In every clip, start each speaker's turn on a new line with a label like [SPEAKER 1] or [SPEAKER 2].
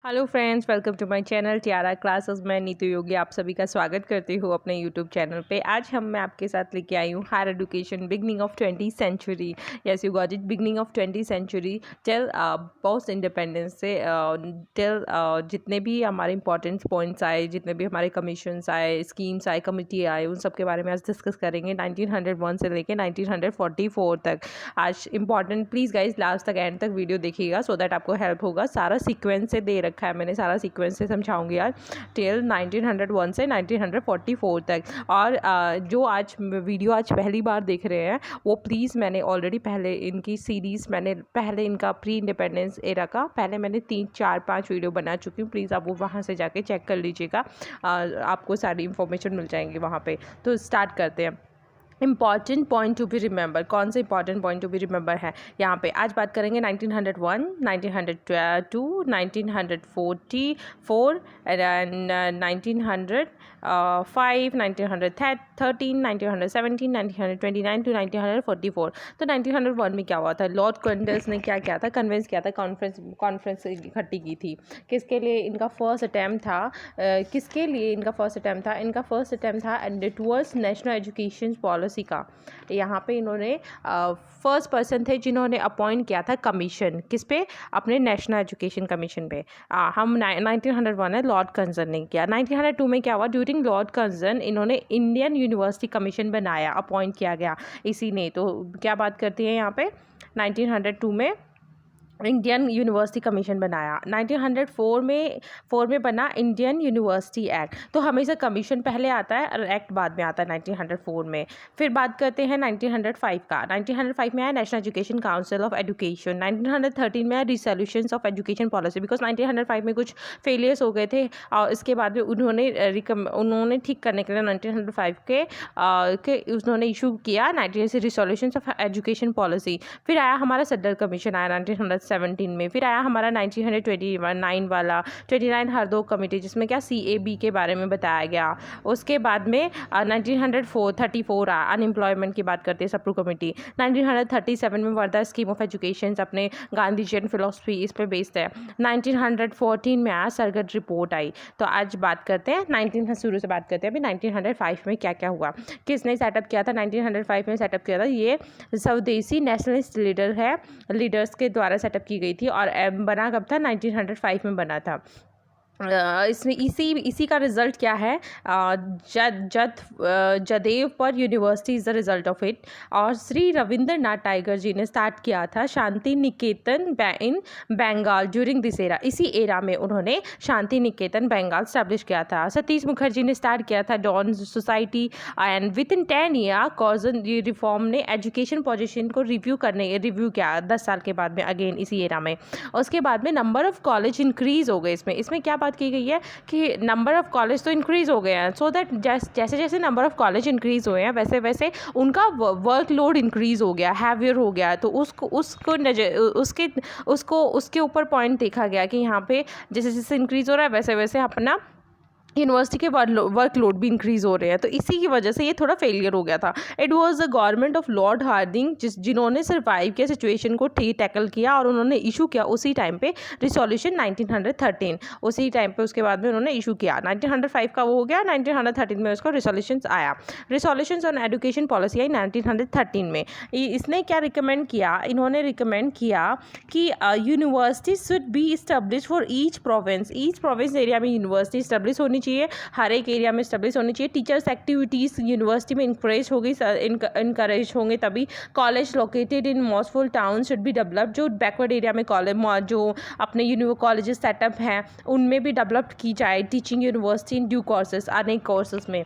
[SPEAKER 1] Hello friends, welcome to my channel Tiara classes. मैं नीतू योगी आप सभी का स्वागत करती हूँ अपने यूट्यूब चैनल पे। आज मैं आपके साथ लेके आई हूँ higher education beginning of 20th century. Yes you got it, beginning of 20th century till post independence से टिल जितने भी हमारे इंपॉर्टेंट पॉइंट्स आए, जितने भी हमारे कमीशंस आए, स्कीम्स आए, कमिटी आए, उन सब के बारे में आज डिस्कस करेंगे 1901 से लेके 1944 तक। आज इंपॉर्टेंट, प्लीज़ गाइज लास्ट तक एंड तक वीडियो देखिएगा सो दैट आपको हेल्प होगा। सारा सीक्वेंस से दे रखा है मैंने, सारा सीक्वेंस से समझाऊंगी यार टिल 1901 से 1944 तक। और जो आज वीडियो आज पहली बार देख रहे हैं वो प्लीज़, मैंने ऑलरेडी पहले इनकी सीरीज़, मैंने पहले इनका प्री इंडिपेंडेंस एरा का पहले मैंने 3 4 5 वीडियो बना चुकी हूँ। प्लीज़ आप वो वहाँ से जाके चेक कर लीजिएगा, आपको सारी इंफॉर्मेशन मिल जाएंगी वहाँ पे। तो स्टार्ट करते हैं। Important point to be remember, कौन से important point to be remember है यहाँ पे। आज बात करेंगे 1901, 1902, 1944 एंड 1905, 1913, 1917, 1929 टू 1944। तो 1901 में क्या हुआ था? लॉर्ड कॉर्नवालिस ने क्या किया था? कन्विंस किया था, कॉन्फ्रेंस इकट्ठी की थी। किसके लिए इनका फर्स्ट अटैम्प्ट था? किसके लिए इनका फर्स्ट अटैम्प्ट था? इनका फर्स्ट अटैम्प्ट था टुवर्ड्स नेशनल एजुकेशन पॉलिसी का। यहाँ पे इन्होंने फर्स्ट पर्सन थे जिन्होंने अपॉइंट किया था कमीशन। किस पे? अपने नेशनल एजुकेशन कमीशन पे। हम 1901 है, लॉर्ड कर्जन ने किया। 1902 में क्या हुआ? ड्यूरिंग लॉर्ड कर्जन इन्होंने इंडियन यूनिवर्सिटी कमीशन बनाया, अपॉइंट किया गया इसी ने। तो क्या बात करती है यहाँ पे? 1902 में इंडियन यूनिवर्सिटी कमीशन बनाया। 1904 में बना इंडियन यूनिवर्सिटी एक्ट। तो हमेशा कमीशन पहले आता है और एक्ट बाद में आता है 1904 में। फिर बात करते हैं 1905 का। 1905 में आया national education council of education. 1913 में आया रिसोल्यूशंस ऑफ एजुकेशन पॉलिसी, बिकॉज 1905 में कुछ फेलियर्स हो गए थे और इसके बाद में उन्होंने ठीक करने के लिए 1905 के उन्होंने इशू किया 19 रिसोल्यूशंस ऑफ एजुकेशन पॉलिसी। फिर आया हमारा सदर कमीशन आया 1917 में। फिर आया हमारा 1929 वाला 29 हरदोई कमेटी, जिसमें क्या CAB के बारे में बताया गया। उसके बाद में 1934 आया, अनएम्प्लॉयमेंट की बात करते हैं, सप्रू कमेटी। 1937 में वर्धा स्कीम ऑफ एजुकेशन, अपने गांधीजियन फिलोसफी इस पे बेस्ड है। 1914 में आया सरगट रिपोर्ट आई। तो आज बात करते हैं 19 शुरू से बात करते हैं अभी 1905 में क्या क्या हुआ, किसने सेटअप किया था। 1905 में सेटअप किया था, ये स्वदेशी नेशनलिस्ट लीडर्स के द्वारा सेटअप की गई थी। और बना कब था? 1905 में बना था। इसमें इसी का रिज़ल्ट क्या है? जदेव पर university is the result of it. और श्री रविंद्रनाथ टैगोर जी ने स्टार्ट किया था शांति निकेतन इन बंगाल ड्यूरिंग दिस एरा। इसी एरा में उन्होंने शांति निकेतन बंगाल स्टैब्लिश किया था। सतीश मुखर्जी ने स्टार्ट किया था Dawn society. And within 10 year कॉजन रिफॉर्म ने एजुकेशन पोजीशन को रिव्यू किया 10 साल के बाद में, अगेन इसी एरा में। उसके बाद में नंबर ऑफ कॉलेज इंक्रीज़ हो गए। इसमें क्या बात की गई है कि नंबर ऑफ कॉलेज तो इंक्रीज हो गए हैं, सो दैट जैसे जैसे नंबर ऑफ कॉलेज इंक्रीज हुए हैं वैसे वैसे उनका वर्कलोड इंक्रीज हो गया, हैवियर हो गया। तो उसके ऊपर पॉइंट देखा गया कि यहाँ पे जैसे जैसे इंक्रीज हो रहा है वैसे वैसे अपना यूनिवर्सिटी के वर्कलोड भी इंक्रीज़ हो रहे हैं। तो इसी की वजह से ये थोड़ा फेलियर हो गया था। It was the government of lord Hardinge जिन्होंने सर्वाइव किया सिचुएशन को, टैकल किया और उन्होंने इशू किया उसी टाइम पे रिसोल्यूशन 1913। उसी टाइम पे उसके बाद में उन्होंने इशू किया। 1905 का वो हो गया, 1913 में उसको रिसोल्यूशन आया। रिसोल्यूशन ऑन एजुकेशन पॉलिसी आई 1913 में। इसने क्या रिकमेंड किया? इन्होंने रिकमेंड किया कि university should be establish for each province area में यूनिवर्सिटी इस्टेब्लिश होनी चाहिए, हर एक एरिया में स्टेब्लिश होनी चाहिए। टीचर्स एक्टिविटीज़ यूनिवर्सिटी में इनकरेज होंगे तभी। कॉलेज लोकेटेड इन मोस्टफुल टाउन शुड बी डेवलप। जो बैकवर्ड एरिया में जो अपने कॉलेजेस सेटअप हैं उनमें भी डेवलप की जाए teaching university in due courses, अनेक कोर्सेज में।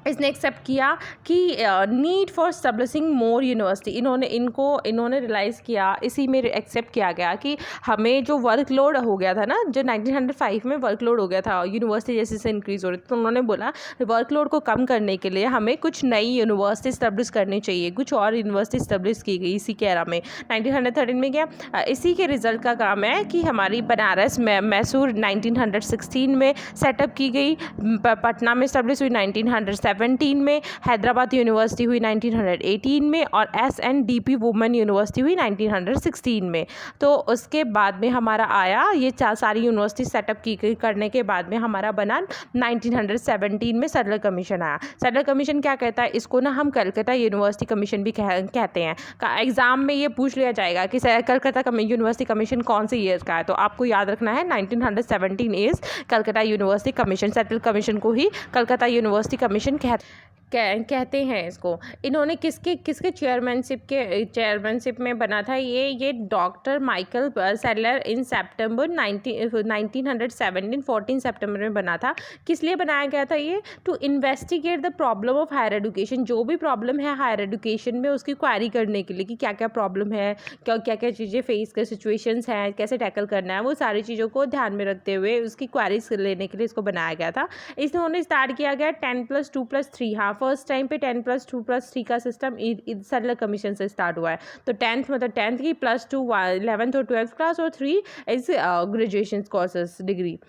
[SPEAKER 1] इसने एक्सेप्ट किया कि need for establishing more university. इन्होंने रियलाइज़ किया, इसी में एक्सेप्ट किया गया कि हमें जो वर्कलोड हो गया था ना, जो 1905 में वर्कलोड हो गया था यूनिवर्सिटी जैसे से इंक्रीज़ हो रही थी, तो उन्होंने बोला वर्कलोड को कम करने के लिए हमें कुछ नई यूनिवर्सिटी स्टैब्लिश करनी चाहिए। कुछ और यूनिवर्सिटी स्टैब्लिश की गई इसी के एरा में। 1913 में क्या इसी के रिजल्ट का काम है कि हमारी बनारस मैसूर 1916 में सेटअप की गई, पटना में स्टैब्लिश हुई 1917 1917 में, हैदराबाद यूनिवर्सिटी हुई 1918 में और SNDP वुमेन यूनिवर्सिटी हुई 1916 में। तो उसके बाद में हमारा आया ये सारी यूनिवर्सिटी सेटअप करने के बाद में हमारा बना 1917 में सैडलर कमीशन आया। सैडलर कमीशन क्या कहता है, इसको ना हम कलकत्ता यूनिवर्सिटी कमीशन भी कहते हैं। एग्जाम में ये पूछ लिया जाएगा कि कलकत्ता यूनिवर्सिटी कमीशन कौन से ईयर का है, तो आपको याद रखना है 1917 is Calcutta university commission. Sadler commission को ही कलकत्ता यूनिवर्सिटी कमीशन कहते हैं इसको। इन्होंने किसके चेयरमैनशिप में बना था ये doctor Michael Sadler in September 1917 14 सितंबर में बना था। किस लिए बनाया गया था ये? To investigate the problem of higher education. जो भी प्रॉब्लम है हायर एजुकेशन में उसकी क्वारी करने के लिए कि क्या क्या प्रॉब्लम है, क्या क्या चीज़ें फेस कर सिचुएशंस हैं, कैसे टैकल करना है, वो सारी चीज़ों को ध्यान में रखते हुए उसकी क्वारीज लेने के लिए इसको बनाया गया था। इन्होंने स्टार्ट किया गया 10+2+3। हाँ, फर्स्ट टाइम पे 10+2+3 का सिस्टम सैडलर कमीशन से स्टार्ट हुआ है। तो 10th मतलब 10th की +2 11th और 12th क्लास और 3 इज ग्रेजुएशन कोर्सेज डिग्री।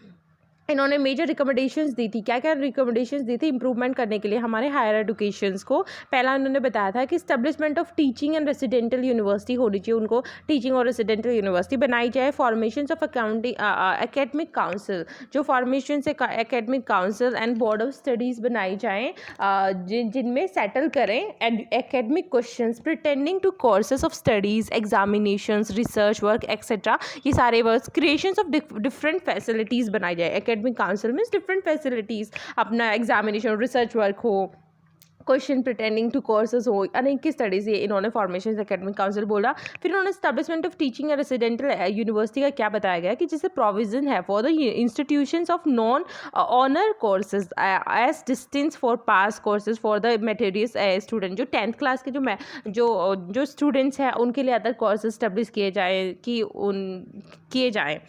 [SPEAKER 1] इन्होंने मेजर रिकमेंडेशंस दी थी। क्या क्या रिकमेंडेशंस दी थी इंप्रूवमेंट करने के लिए हमारे हायर एजुकेशंस को? पहला उन्होंने बताया था कि establishment of teaching and residential university होनी चाहिए, उनको टीचिंग और रेसिडेंटल यूनिवर्सिटी बनाई जाए। फॉर्मेशन ऑफ एकेडमिक काउंसिल, जो फॉर्मेशन से academic council and board of studies बनाई जाएँ जिनमें सेटल करें academic question pertaining to courses of studies, examinations, research work etcetera. ये सारे words creation of different facilities बनाई जाए। एकेडमिक काउंसिल में डिफरेंट फैसिलिटीज़, अपना एग्जामिनेशन रिसर्च वर्क हो, क्वेश्चन प्रिटेंडिंग टू कोर्सेज हो, अनेक की स्टडीज़, ये इन्होंने फॉर्मेशन एकेडमिक काउंसिल बोला। फिर इन्होंने establishment of teaching and residential university का क्या बताया गया कि जिससे प्रोविजन है for the institutions of non honour courses as distance for pass courses for the meritorious student. जो 10th क्लास के जो स्टूडेंट्स हैं उनके लिए अदर कोर्सेज स्टैब्लिश किए जाएँ।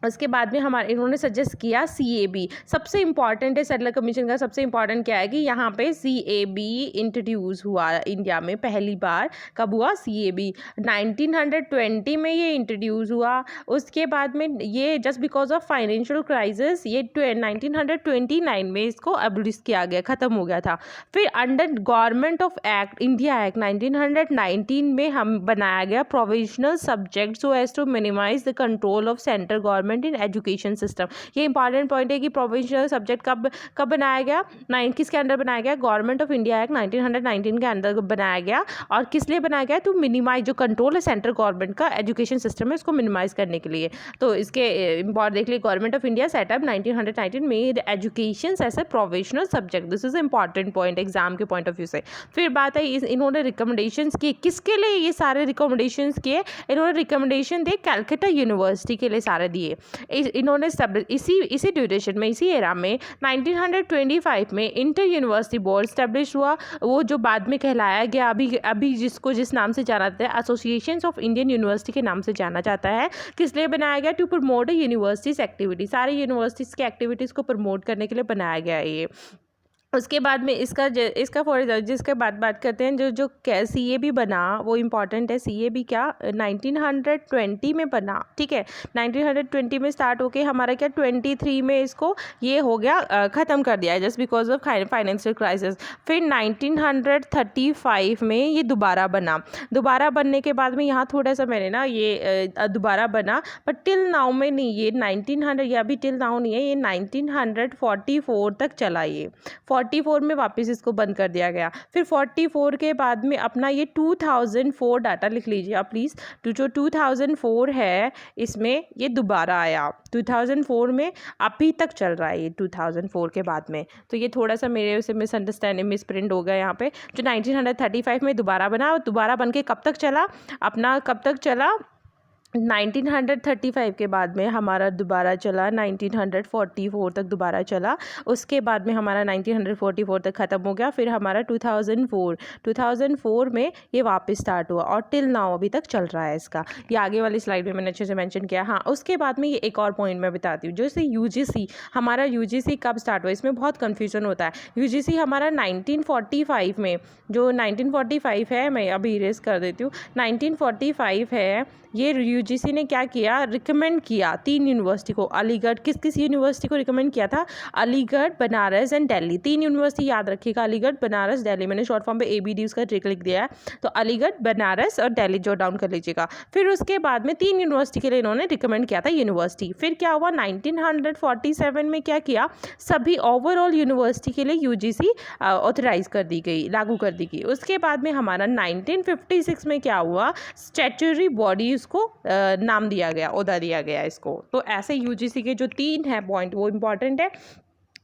[SPEAKER 1] उसके बाद में इन्होंने सजेस्ट किया CAB। सबसे इंपॉर्टेंट है सैडलर कमीशन का, सबसे इंपॉर्टेंट क्या है कि यहाँ पे CAB इंट्रोड्यूस हुआ इंडिया में पहली बार। कब हुआ? CAB 1920 में ये इंट्रोड्यूस हुआ। उसके बाद में ये just because of financial crisis ये 1929 में इसको एबलिश किया गया, ख़त्म हो गया था। फिर under government of act India act 1919 में हम बनाया गया provisional subject so as to minimize the control of central government in education system. ये इंपॉर्टेंट पॉइंट है कि प्रोविजनल सब्जेक्ट कब बनाया गया? किसके अंडर बनाया गया? गवर्नमेंट ऑफ इंडिया एक्ट 1919 के अंदर बनाया गया। और किस लिए बनाया गया? टू मिनिमाइज जो कंट्रोल है सेंट्रल गवर्नमेंट का एजुकेशन सिस्टम है उसको मिनिमाइज करने के लिए। तो इसके इंपॉर्टेंट देख लिए, government of India setup 1919 made education as a provisional subject. This is important point exam के पॉइंट ऑफ व्यू से। फिर बात है इन्होंने रिकमेंडेशंस किए, किसके लिए ये सारे रिकमेंडेशंस किए? इन्होंने रिकमेंडेशन दिए कलकत्ता यूनिवर्सिटी के लिए सारे दिए। इन्होंने इसी ड्यूरेशन में, इसी एरा में 1925 में इंटर यूनिवर्सिटी बोर्ड स्टैब्लिश हुआ, वो जो बाद में कहलाया गया अभी जिस नाम से जाना जाता है एसोसिएशन ऑफ इंडियन यूनिवर्सिटी के नाम से जाना जाता है। किस लिए बनाया गया? टू प्रमोट यूनिवर्सिटीज़ एक्टिविटी, सारे यूनिवर्सिटीज़ की एक्टिविटीज़ को प्रमोट करने के लिए बनाया गया है ये। उसके बाद में इसका फॉर जिसके बाद बात करते हैं जो CAB बना वो इम्पॉर्टेंट है। CAB क्या 1920 में बना, ठीक है। 1920 में स्टार्ट होके हमारा क्या 23 में इसको ये हो गया, ख़त्म कर दिया है just because of financial crisis. फिर 1935 में ये दोबारा बना। दोबारा बनने के बाद में यहाँ थोड़ा सा मैंने ना ये दोबारा बना पर टिल नाउ में नहीं, ये 1900 या अभी टिल नाउ नहीं है, ये 1944 तक चला। ये 44 में वापस इसको बंद कर दिया गया। फिर 44 के बाद में अपना ये 2004 डाटा लिख लीजिए आप प्लीज़। जो 2004 है इसमें ये दोबारा आया 2004 में, अभी तक चल रहा है ये 2004 के बाद में। तो ये थोड़ा सा मेरे से मिसअंडरस्टैंडिंग मिसप्रिंट हो गया यहाँ पे। जो 1935 में दोबारा बना, दोबारा बन के कब तक चला? अपना कब तक चला? 1935 के बाद में हमारा दोबारा चला 1944 तक दोबारा चला। उसके बाद में हमारा 1944 तक ख़त्म हो गया। फिर हमारा 2004 में ये वापस स्टार्ट हुआ और टिल नाउ अभी तक चल रहा है इसका। ये आगे वाली स्लाइड में मैंने अच्छे से मेंशन किया। हाँ, उसके बाद में ये एक और पॉइंट मैं बताती हूँ, जैसे UGC, हमारा UGC कब स्टार्ट हुआ? इसमें बहुत कन्फ्यूज़न होता है। UGC हमारा 1945 में, जो 1945 है, मैं अभी इरेज कर देती हूँ, 1945 है ये यूजीसी ने क्या किया, रिकमेंड किया 3 यूनिवर्सिटी को, अलीगढ़, किस किस यूनिवर्सिटी को रिकमेंड किया था, अलीगढ़, बनारस एंड दिल्ली। 3 यूनिवर्सिटी याद रखिएगा, अलीगढ़, बनारस, दिल्ली। मैंने शॉर्ट फॉर्म पे ABD उसका ट्रिक लिख दिया है, तो अलीगढ़, बनारस और दिल्ली जो डाउन कर लीजिएगा। फिर उसके बाद में 3 यूनिवर्सिटी के लिए इन्होंने रिकमेंड किया था यूनिवर्सिटी। फिर क्या हुआ, 1947 में क्या किया, सभी ओवरऑल यूनिवर्सिटी के लिए यूजीसी ऑथराइज कर दी गई, लागू कर दी गई। उसके बाद में हमारा 1956 में क्या हुआ, स्टैट्यूटरी बॉडी उसको नाम दिया गया, ओहदा दिया गया इसको। तो ऐसे यूजीसी के जो 3 है पॉइंट वो इंपॉर्टेंट है।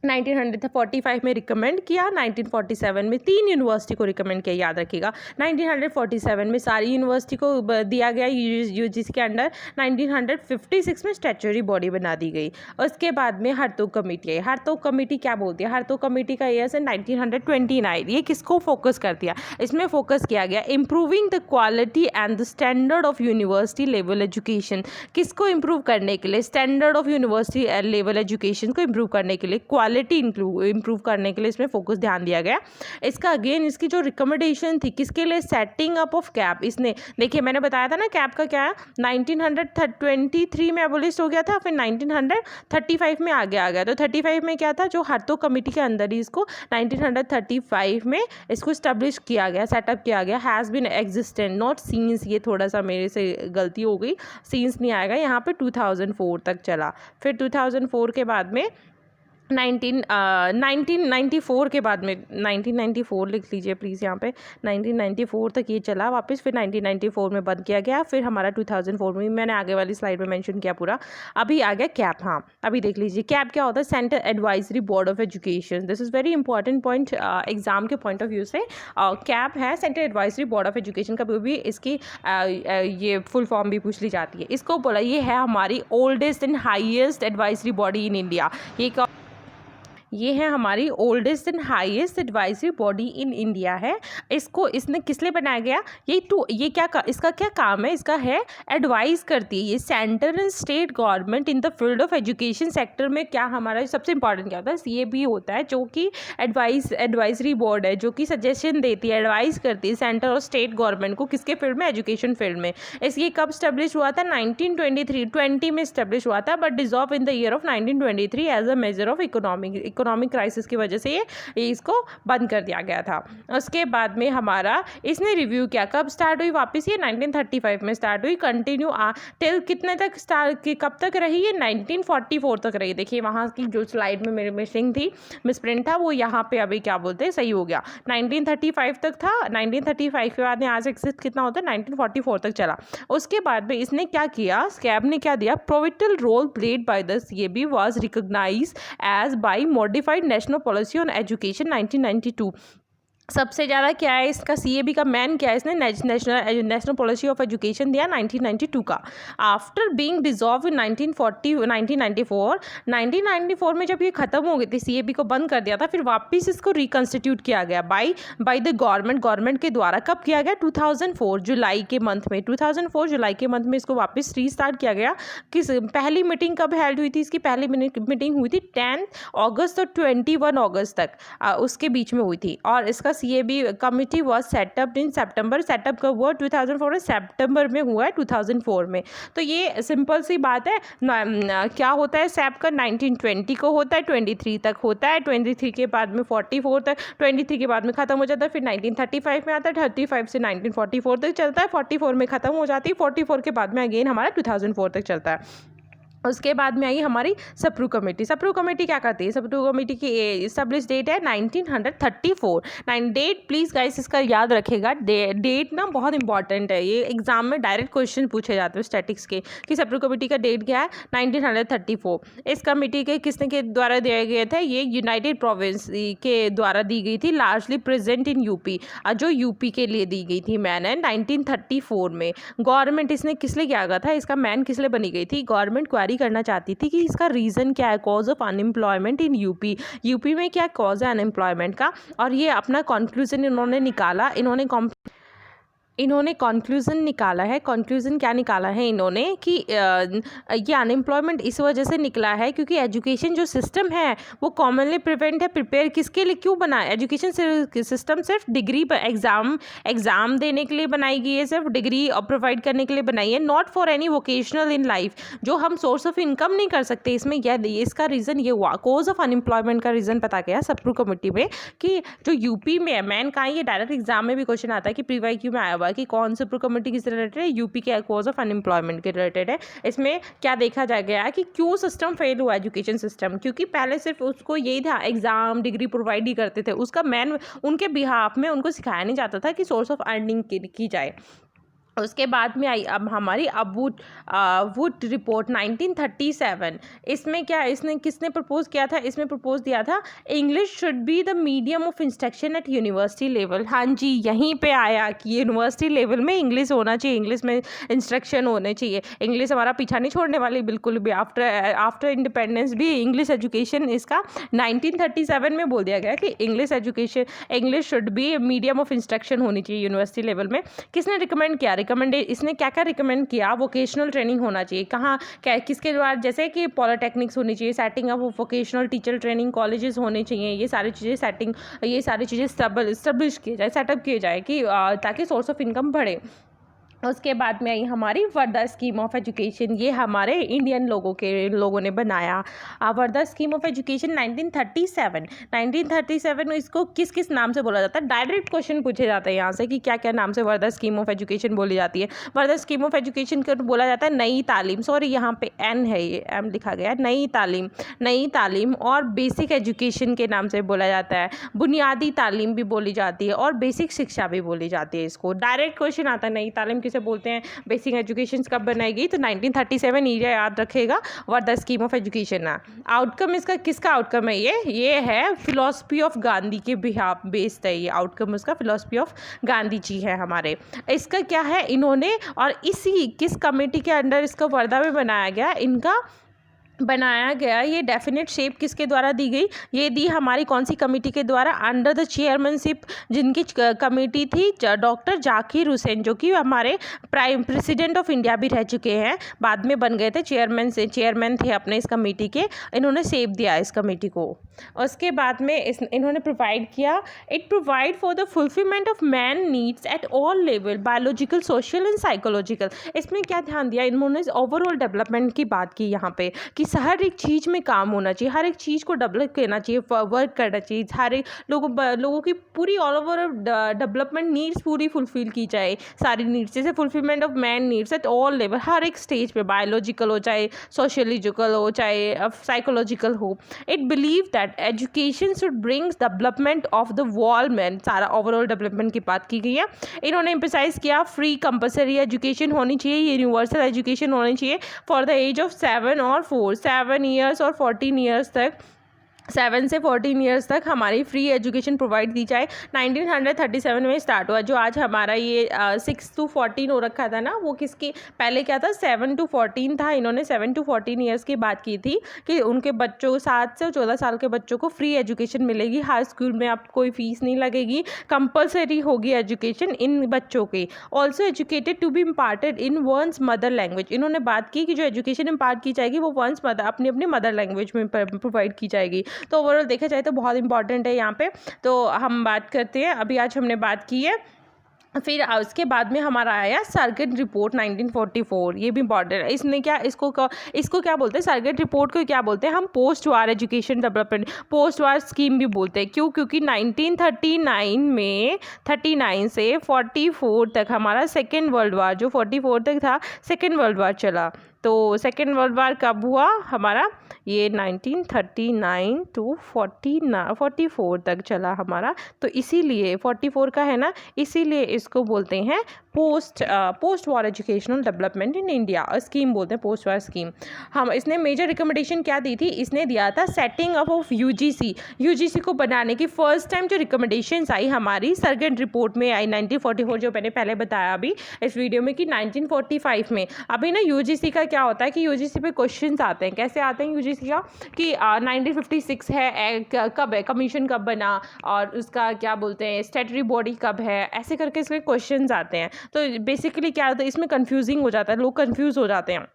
[SPEAKER 1] 1945 में रिकमेंड किया, 1947 में 3 यूनिवर्सिटी को रिकमेंड किया, याद रखिएगा। 1947 में सारी यूनिवर्सिटी को दिया गया यूजीसी के अंडर। 1956 में स्टैट्यूटरी बॉडी बना दी गई। उसके बाद में हरतोग कमेटी आई। हरतोग कमेटी क्या बोलती है, हरतोग कमेटी का ईयर है 1929। ये किसको फोकस कर दिया, इसमें फोकस किया गया improving the quality and the standard of university level education. किसको इम्प्रूव करने के लिए, standard of university level education को इम्प्रूव करने के लिए, क्वालिटी इंप्रूव करने के लिए इसमें फोकस ध्यान दिया गया। इसका अगेन इसकी जो रिकमेंडेशन थी किसके लिए, सेटिंग अप ऑफ कैप। इसने देखिए मैंने बताया था ना कैप का क्या है, 1923 में एबोलिश हो गया था, फिर 1935 में आगे आ गया। तो 35 में क्या था, जो हरतोग कमेटी के अंदर ही इसको 1935 में इसको स्टैब्लिश किया गया, सेटअप किया गया। Has been existent not since, ये थोड़ा सा मेरे से गलती हो गई, सीन्स नहीं आएगा यहाँ पे, 2004 तक चला। फिर 2004 के बाद में 1994 के बाद में 1994 लिख लीजिए प्लीज़ यहाँ पे, 1994 तक ये चला वापस, फिर 1994 में बंद किया गया। फिर हमारा 2004 में, मैंने आगे वाली स्लाइड में मेंशन किया पूरा। अभी आ गया कैप। हाँ अभी देख लीजिए कैप क्या होता है, central advisory board of education. This is very important point exam के पॉइंट ऑफ व्यू से। कैप है central advisory board of education, कभी भी इसकी ये फुल फॉर्म भी पूछ ली जाती है। इसको बोला ये है हमारी oldest and highest advisory body in India. ये है हमारी oldest and highest advisory body in India है। इसको इसने किस लिए बनाया गया, ये क्या इसका क्या काम है, इसका है एडवाइस करती है ये central and state government in the field of education sector में। क्या हमारा सबसे इंपॉर्टेंट क्या होता है, ये भी होता है जो कि एडवाइजरी बोर्ड है, जो कि सजेशन देती है, एडवाइस करती है सेंट्रल और स्टेट गवर्नमेंट को, किसके फील्ड में, एजुकेशन फील्ड में। इसलिए कब स्टैब्लिश हुआ था, 1920 में स्टैब्लिश हुआ था, but dissolve in the year of 1923 as a major of economic crisis की वजह से ये इसको बंद कर दिया गया था। उसके बाद में हमारा इसने रिव्यू किया, कब स्टार्ट हुई वापस, ये 1935 में स्टार्ट हुई, कंटिन्यू टिल कितने तक स्टार्ट, कब तक रही, ये 1944 तक रही। देखिए वहाँ की जो स्लाइड में मेरी मिसिंग थी, मिसप्रिंट था, वो यहाँ पे अभी क्या बोलते हैं सही हो गया, 1935 तक था। 1935 के बाद में आज एक्सिस्ट कितना होता है, 1944 तक चला। उसके बाद में इसने क्या किया, स्कैब ने क्या दिया, pivotal role played by the CAB was recognised as by modified national policy on education 1992। सबसे ज़्यादा क्या है इसका, CAB का मैन क्या है, इसने नेशनल पॉलिसी ऑफ एजुकेशन दिया 1992 का। आफ्टर बीइंग डिजॉल्व इन 1994 में जब ये खत्म हो गई थी, CAB को बंद कर दिया था, फिर वापस इसको रिकन्स्टिट्यूट किया गया बाय द गवर्नमेंट के द्वारा। कब किया गया, 2004 जुलाई के मंथ में, 2004 जुलाई के मंथ में इसको वापस रीस्टार्ट किया गया। किस पहली मीटिंग कब हेल्ड हुई थी, इसकी पहली मीटिंग हुई थी 10 अगस्त और 21 अगस्त तक उसके बीच में हुई थी। और इसका CAB committee was setup in September, setup कब हुआ, 2004 सितंबर में हुआ है, 2004 में। तो ये सिंपल सी बात है, क्या होता है सैप का, 1920 को होता है, 23 तक होता है, 23 के बाद में 44 तक, 23 के बाद में ख़त्म हो जाता है, फिर 1935 में आता है, 35 से 1944 तक चलता है, 44 में ख़त्म हो जाती है, 44 के बाद में अगेन हमारा 2004 तक चलता है। उसके बाद में आई हमारी सप्रू कमेटी। सप्रू कमेटी क्या करती है, सप्रू कमेटी की इस्टेब्लिश डेट है 1934। डेट प्लीज़ गाइस इसका याद रखेगा, डेट ना बहुत इंपॉर्टेंट है, ये एग्जाम में डायरेक्ट क्वेश्चन पूछे जाते हैं स्टैटिक्स के कि सप्रू कमेटी का डेट क्या है, 1934। इस कमेटी के किसने के द्वारा दिया गया था, ये यूनाइटेड प्रोविंस के द्वारा दी गई थी, लार्जली प्रेजेंट इन यूपी, जो यूपी के लिए दी गई थी मैन 1934 में। गवर्नमेंट इसने किस लिए किया गया था, इसका मैन किस लिए बनी गई थी, गवर्नमेंट क्वारी करना चाहती थी कि इसका रीज़न क्या है, cause of unemployment in UP में क्या कॉज है अनएम्प्लॉयमेंट का, और ये अपना कंक्लूजन इन्होंने निकाला। इन्होंने इन्होंने कंक्लूज़न निकाला है। कंक्लूज़न क्या निकाला है इन्होंने कि ये अनएम्प्लॉयमेंट इस वजह से निकला है क्योंकि एजुकेशन जो सिस्टम है वो कॉमनली प्रिवेंट है प्रिपेयर किसके लिए, क्यों बना है एजुकेशन सिस्टम, सिर्फ डिग्री एग्ज़ाम देने के लिए बनाई गई है, सिर्फ डिग्री प्रोवाइड करने के लिए बनाई है, not for any vocational in life, जो हम सोर्स ऑफ इनकम नहीं कर सकते। इसमें इसका रीज़न ये हुआ, कोज ऑफ अनएम्प्लॉयमेंट का रीज़न पता गया सप्रू कमेटी में कि जो यूपी में है, मैन कहाँ, ये डायरेक्ट एग्जाम में भी क्वेश्चन आता है कि प्रीवाईक्यू में आया हुआ है कि कौन से कमेटी किससे रिलेटेड है, यूपी के कॉज ऑफ अनएम्प्लॉयमेंट के रिलेटेड है। इसमें क्या देखा जा गया कि क्यों सिस्टम फेल हुआ एजुकेशन सिस्टम, क्योंकि पहले सिर्फ उसको यही था एग्जाम डिग्री प्रोवाइड ही करते थे, उसका मैन उनके बिहाफ में उनको सिखाया नहीं जाता था कि सोर्स ऑफ अर्निंग की जाए। उसके बाद में आई अब हमारी वुड रिपोर्ट 1937। इसमें क्या इसने किसने प्रपोज किया था, इसमें प्रपोज दिया था English should be the medium of instruction at university level. हाँ जी, यहीं पे आया कि यूनिवर्सिटी लेवल में इंग्लिश होना चाहिए, इंग्लिश में इंस्ट्रक्शन होने चाहिए। इंग्लिश हमारा पीछा नहीं छोड़ने वाली बिल्कुल भी, आफ्टर इंडिपेंडेंस भी इंग्लिश एजुकेशन इसका 1937 में बोल दिया गया कि English should B medium of instruction होनी चाहिए यूनिवर्सिटी लेवल में। किसने रिकमेंड किया, इसने क्या क्या रिकमेंड किया, वोकेशनल ट्रेनिंग होना चाहिए, कहाँ क्या किसके द्वारा, जैसे कि पॉलिटेक्निक्स होनी चाहिए, setting up vocational teacher training colleges होने चाहिए, ये सारी चीज़ें स्टैब्लिश किए जाए, सेटअप किए जाए कि ताकि सोर्स ऑफ इनकम बढ़े। उसके बाद में आई हमारी वर्धा स्कीम ऑफ एजुकेशन, ये हमारे इंडियन लोगों ने बनाया। वर्धा स्कीम ऑफ एजुकेशन 1937 में इसको किस किस नाम से बोला जाता है, डायरेक्ट क्वेश्चन पूछे जाता है यहाँ से कि क्या क्या नाम से वर्धा स्कीम ऑफ एजुकेशन बोली जाती है। वर्धा स्कीम ऑफ एजुकेशन को बोला जाता है नई तालीम, सॉरी यहाँ पे एन है, ये एम लिखा गया है, नई तालीम और बेसिक एजुकेशन के नाम से बोला जाता है। बुनियादी तालीम भी बोली जाती है और बेसिक शिक्षा भी बोली जाती है। इसको डायरेक्ट क्वेश्चन आता है, नई तालीम से बोलते हैं, बेसिक एजुकेशन कब बनाई गई, तो 1937 ये याद रखेगा, वर्धा स्कीम ऑफ एजुकेशन है। आउटकम इसका किसका आउटकम है, ये है फिलॉसफी ऑफ गांधी के बिहाफ बेस्ड है, ये आउटकम उसका फिलॉसफी ऑफ गांधी जी है हमारे। इसका क्या है इन्होंने, और इसी किस कमेटी के अंडर इसका वर्धा में बनाया गया, ये डेफिनेट शेप किसके द्वारा दी गई, ये दी हमारी कौन सी कमेटी के द्वारा, अंडर द चेयरमैनशिप जिनकी कमेटी थी डॉक्टर जाकिर हुसैन, जो कि हमारे प्राइम प्रेसिडेंट ऑफ इंडिया भी रह चुके हैं, बाद में बन गए थे चेयरमैन थे अपने इस कमेटी के, इन्होंने शेप दिया इस कमेटी को। उसके बाद में इन्होंने प्रोवाइड किया, it provide for the fulfilment of man needs at all level, biological, social and psychological. इसमें क्या ध्यान दिया इन्होंने, ओवरऑल डेवलपमेंट की बात की यहाँ पे कि हर एक चीज़ में काम होना चाहिए, हर एक चीज़ को डेवलप करना चाहिए, वर्क करना चाहिए, हर एक लोगों की पूरी ऑल ओवर डेवलपमेंट नीड्स पूरी फुलफिल की जाए, सारी नीड्स, जैसे fulfilment of man needs at all level, हर एक स्टेज पे, बायोलॉजिकल हो चाहे सोशोलॉजिकल हो चाहे साइकोलॉजिकल हो। It believe that education should brings development of the world man, सारा ओवरऑल डेवलपमेंट की बात की गई है। इन्होंने एम्फसाइज किया फ्री कंपलसरी एजुकेशन होनी चाहिए, यूनिवर्सल एजुकेशन होनी चाहिए for the age of 7 years और 14 ईयर्स तक, 7 से 14 ईयर्स तक हमारी फ्री एजुकेशन प्रोवाइड की जाए। 1937 में स्टार्ट हुआ, जो आज हमारा ये 6 to 14 हो रखा था ना, वो किसकी पहले क्या था 7 to 14 था। इन्होंने 7 to 14 ईयर्स की बात की थी कि उनके बच्चों 7 से 14 साल के बच्चों को फ्री एजुकेशन मिलेगी, हर स्कूल में आप कोई फीस नहीं लगेगी, कंपलसरी होगी एजुकेशन इन बच्चों की। Also educated to be imparted in one's mother language, इन्होंने बात की कि जो एजुकेशन इम्पार्ट की जाएगी वो वंस अपनी मदर लैंग्वेज में प्रोवाइड की जाएगी। तो ओवरऑल देखा जाए तो बहुत इंपॉर्टेंट है यहाँ पे। तो हम बात करते हैं, अभी आज हमने बात की है, फिर उसके बाद में हमारा आया सरगेट रिपोर्ट 1944, ये भी इम्पॉर्टेंट है। इसने क्या इसको क्या बोलते हैं, सरगेट रिपोर्ट को क्या बोलते हैं हम, पोस्ट वार एजुकेशन डेवलपमेंट, पोस्ट वार स्कीम भी बोलते हैं। क्योंकि 1939 से 44 तक हमारा सेकेंड वर्ल्ड वार, जो 44 तक था सेकेंड वर्ल्ड वार चला। तो सेकेंड वर्ल्ड वार कब हुआ हमारा, ये 1939 to 44 तक चला हमारा, तो इसीलिए 44 का है ना, इसीलिए इसको बोलते हैं post war educational development in India, scheme बोलते हैं, पोस्ट वॉर स्कीम। हम इसने मेजर रिकमेंडेशन क्या दी थी, इसने दिया था सेटिंग अप ऑफ यूजीसी को बनाने की फर्स्ट टाइम जो रिकमेंडेशंस आई हमारी सरगेट रिपोर्ट में आई 1944, जो मैंने पहले बताया अभी इस वीडियो में कि 1945 में। अभी ना यूजीसी का क्या होता है कि यूजीसी पे क्वेश्चंस आते हैं, कैसे आते हैं यूजीसी का कि 1956 है, कब है कमीशन, कब बना, और उसका क्या बोलते हैं स्टैट्यूटरी बॉडी कब है, ऐसे करके इसके क्वेश्चंस आते हैं। तो बेसिकली क्या होता है, इसमें कन्फ्यूजिंग हो जाता है, लोग कन्फ्यूज़ हो जाते हैं।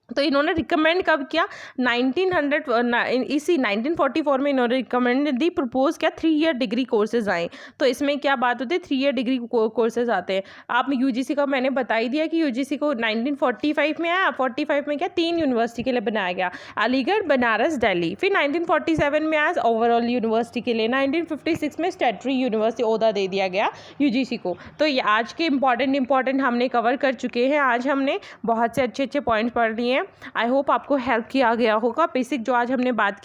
[SPEAKER 1] तो इन्होंने रिकमेंड कब किया, 1944 में इन्होंने रिकमेंड दी, प्रपोज किया 3 ईयर डिग्री कोर्सेज आए। तो इसमें क्या बात होती है, 3 ईयर डिग्री कोर्सेज आते हैं। आप यूजीसी का मैंने बता ही दिया कि यूजीसी को 1945 में आया, 45 में क्या 3 यूनिवर्सिटी के लिए बनाया गया, अलीगढ़, बनारस, दिल्ली। फिर 1947 में आया ओवरऑल यूनिवर्सिटी के लिए, 1956 में स्टेटरी यूनिवर्सिटी ओहदा दे दिया गया यूजीसी को। तो ये आज के इंपॉर्टेंट हमने कवर कर चुके हैं। आज हमने बहुत से अच्छे पॉइंट्स पढ़ लिए हैं। आई होप आपको हेल्प किया गया होगा। बेसिक जो आज हमने बात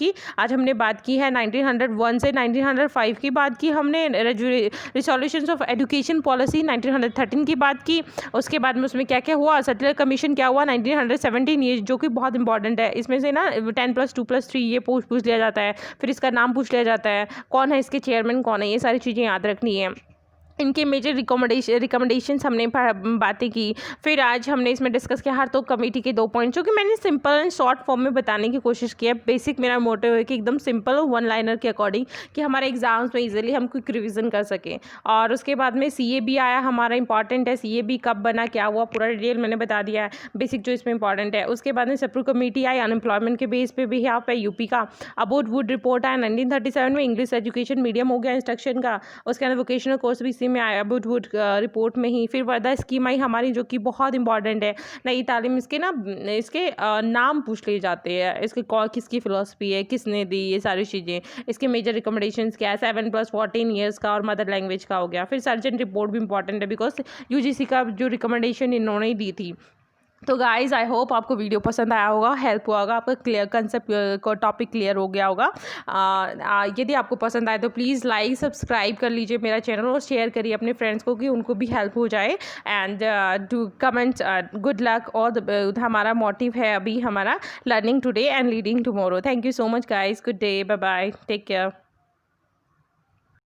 [SPEAKER 1] की है 1901 से 1905 की बात की हमने, रिजोल्यूशंस ऑफ एजुकेशन पॉलिसी 1913 की बात की। उसके बाद में उसमें क्या क्या हुआ, सटलर कमीशन क्या हुआ 1917, ये जो कि बहुत इंपॉर्टेंट है। इसमें से ना 10+2+3 ये पूछ लिया जाता है, फिर इसका नाम पूछ लिया जाता है, कौन है इसके चेयरमैन, कौन है, ये सारी चीज़ें याद रखनी है। इनके मेजर रिकमेंडेशंस हमने बातें की। फिर आज हमने इसमें डिस्कस किया हर तो कमेटी के 2 पॉइंट, जो कि मैंने सिंपल एंड शॉर्ट फॉर्म में बताने की कोशिश की है। बेसिक मेरा मोटिव है कि एकदम सिंपल और 1 लाइनर के अकॉर्डिंग, कि हमारे एग्जाम्स में इजीली हम क्विक रिवीजन कर सकें। और उसके बाद में CAB आया, हमारा इंपॉर्टेंट है। CAB कब बना, क्या हुआ, पूरा डिटेल मैंने बता दिया है, बेसिक जो इसमें इंपॉर्टेंट है। उसके बाद में सेपरेट कमेटी आई, अनएम्प्लॉयमेंट के बेस पे भी यहाँ पे यूपी का। अबाउट वुड रिपोर्ट आया 1937 में, इंग्लिश एजुकेशन मीडियम हो गया इंस्ट्रक्शन का। उसके अंदर वोकेशनल कोर्स भी इसी में आया, अबाउट वुड रिपोर्ट में ही। फिर वर्धा स्कीम आई हमारी, जो कि बहुत इंपॉर्टेंट है, नई तालीम। इसके नाम पूछ लिए जाते हैं, इसके किसकी फिलोसफी है, किसने दी, ये सारी चीज़ें। इसके मेजर रिकमेंडेशंस क्या है, 7+14 ईयर्स का, और मदर लैंग्वेज का हो गया। फिर सर्जन रिपोर्ट भी इंपॉर्टेंट है, बिकॉज यूजीसी का जो रिकमेंडेशन इन्होंने दी थी। तो गाइज़ आई होप आपको वीडियो पसंद आया होगा, हेल्प हुआ होगा, आपका क्लियर कंसेप्ट को टॉपिक क्लियर हो गया होगा। यदि आपको पसंद आए तो प्लीज़ लाइक सब्सक्राइब कर लीजिए मेरा चैनल, और शेयर करिए अपने फ्रेंड्स को कि उनको भी हेल्प हो जाए। And to comment good luck, और हमारा मोटिव है अभी हमारा learning today and leading tomorrow. Thank you so much guys, good day, bye bye, take care.